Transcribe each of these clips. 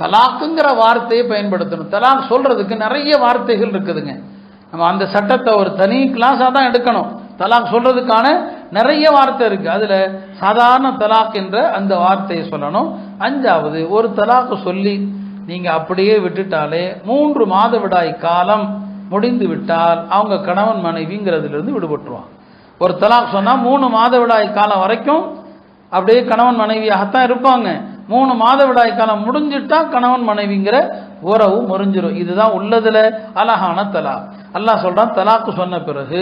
தலாக்குங்கிற வார்த்தையை பயன்படுத்தணும். தலாக் சொல்றதுக்கு நிறைய வார்த்தைகள் இருக்குதுங்க. நம்ம அந்த சட்டத்தை ஒரு தனி கிளாஸாக தான் எடுக்கணும். தலாக் சொல்றதுக்கான நிறைய வார்த்தை இருக்கு. அதுல சாதாரண தலாக் என்ற அந்த வார்த்தையை சொல்லணும். அஞ்சாவது, ஒரு தலாக்கு சொல்லி நீங்க அப்படியே விட்டுட்டாலே 3 மாதவிடாய் காலம் முடிந்து விட்டால் அவங்க கணவன் மனைவிங்கிறதுல இருந்து விடுபட்டுருவாங்க. ஒரு தலாக் சொன்னா 3 மாதவிடாய் காலம் வரைக்கும் அப்படியே கணவன் மனைவியாகத்தான் இருப்பாங்க. 3 மாதவிடாய் காலம் முடிஞ்சிட்டா கணவன் மனைவிங்கிற உறவு முறிஞ்சிடும். இதுதான் உள்ளதுல அழகான தலாக். அல்லாஹ் சொல்றான், தலாக்கு சொன்ன பிறகு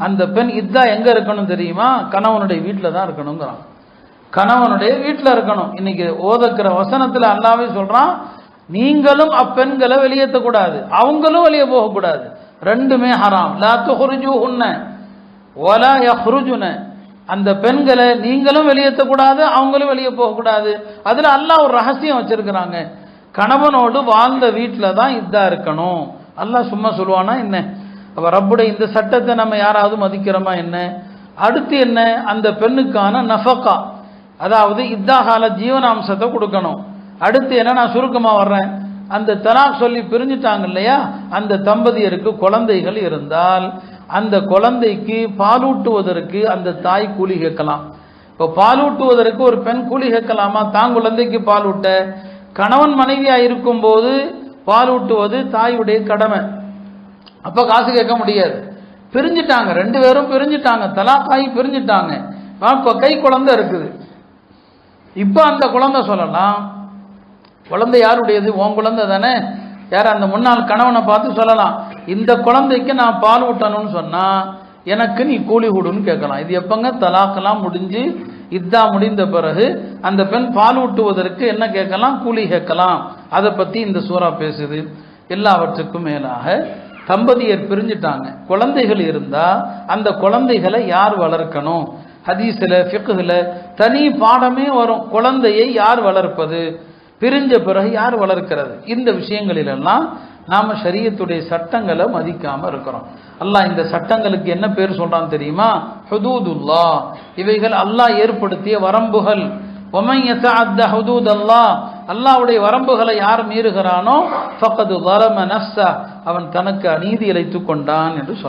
அந்த பெண் இதா எங்க இருக்கணும் தெரியுமா? கணவனுடைய வீட்டில் தான் இருக்கணுங்கிறான். கணவனுடைய வீட்டில் இருக்கணும். இன்னைக்கு ஓதக்கிற வசனத்துல அல்லாவே சொல்றான், நீங்களும் அப்பெண்களை வெளியேற்றக்கூடாது, அவங்களும் வெளியே போகக்கூடாது. ரெண்டுமே ஹராம். லா துஹ்ரிஜூஹுன்ன வலா யஹ்ருஜுன. அந்த பெண்களை நீங்களும் வெளியேற்றக்கூடாது, அவங்களும் வெளியே போகக்கூடாது. அதுல அல்லாஹ் ஒரு ரகசியம் வச்சிருக்கிறாங்க. கணவனோடு வாழ்ந்த வீட்டில் தான் இதா இருக்கணும். அல்லாஹ் சும்மா சொல்லுவானா என்ன? அப்ப ரப்புடைய இந்த சட்டத்தை நம்ம யாராவது மதிக்கிறோமா என்ன? அடுத்து என்ன? அந்த பெண்ணுக்கான நஃபகா, அதாவது இத்தாகால ஜீவனாம்சத்தை கொடுக்கணும். அடுத்து என்ன? நான் சுருக்கமா வர்றேன். அந்த தலாக் சொல்லி பிரிஞ்சுட்டாங்க இல்லையா, அந்த தம்பதியருக்கு குழந்தைகள் இருந்தால் அந்த குழந்தைக்கு பாலூட்டுவதற்கு அந்த தாய் கூலி கேட்கலாம். இப்போ பாலூட்டுவதற்கு ஒரு பெண் கூலி கேட்கலாமா? தான் குழந்தைக்கு பாலூட்ட. கணவன் மனைவியா இருக்கும் போது பாலூட்டுவது தாயுடைய கடமை. அப்ப காசு கேட்க முடியாது. பிரிஞ்சுட்டாங்க, 2 பேரும் பிரிஞ்சுட்டாங்க, தலாக்காயி பிரிஞ்சுட்டாங்க. இப்ப கை குழந்தை இருக்குது. இப்ப அந்த குழந்தை சொல்லலாம், குழந்தை யாருடையது? உன் குழந்தை தானே. யார்? அந்த முன்னாள் கணவனை பார்த்து சொல்லலாம், இந்த குழந்தைக்கு நான் பால் ஊட்டணும்னு சொன்னா எனக்கு நீ கூலி கூடுன்னு கேட்கலாம். இது எப்பங்க? தலாக்கெல்லாம் முடிஞ்சு இதா முடிந்த பிறகு அந்த பெண் பால் ஊட்டுவதற்கு என்ன கேட்கலாம்? கூலி கேட்கலாம். அதை பத்தி இந்த சூரா பேசுது. எல்லாவற்றுக்கும் மேலாக தம்பதியர் பிரிஞ்சுட்டாங்க, குழந்தைகள் இருந்தா அந்த குழந்தைகளை யார் வளர்க்கணும்? ஹதீஸ்ல ஃபிக்ஹ்ல தனி பாடமே வரும். குழந்தையை யார் வளர்ப்பது, பிரிஞ்ச பிறகு யார் வளர்க்கிறது? இந்த விஷயங்களிலெல்லாம் நாம ஷரியத்துடைய சட்டங்களை மதிக்காம இருக்கிறோம். அல்லாஹ் இந்த சட்டங்களுக்கு என்ன பேர் சொல்றான் தெரியுமா? ஹுதூதுல்லாஹ். இவைகள் அல்லாஹ் ஏற்படுத்திய வரம்புகள். வமன் யதஅத்த ஹுதூதல்லாஹ், அல்லாஹ்வுடைய வரம்புகளை யார் மீறுகிறானோ ஃபக்கது ஸலம நஃப்ஸஹ், அவன் தனக்கு அநீதி இழைத்துக் கொண்டான் என்று சொல்றான்.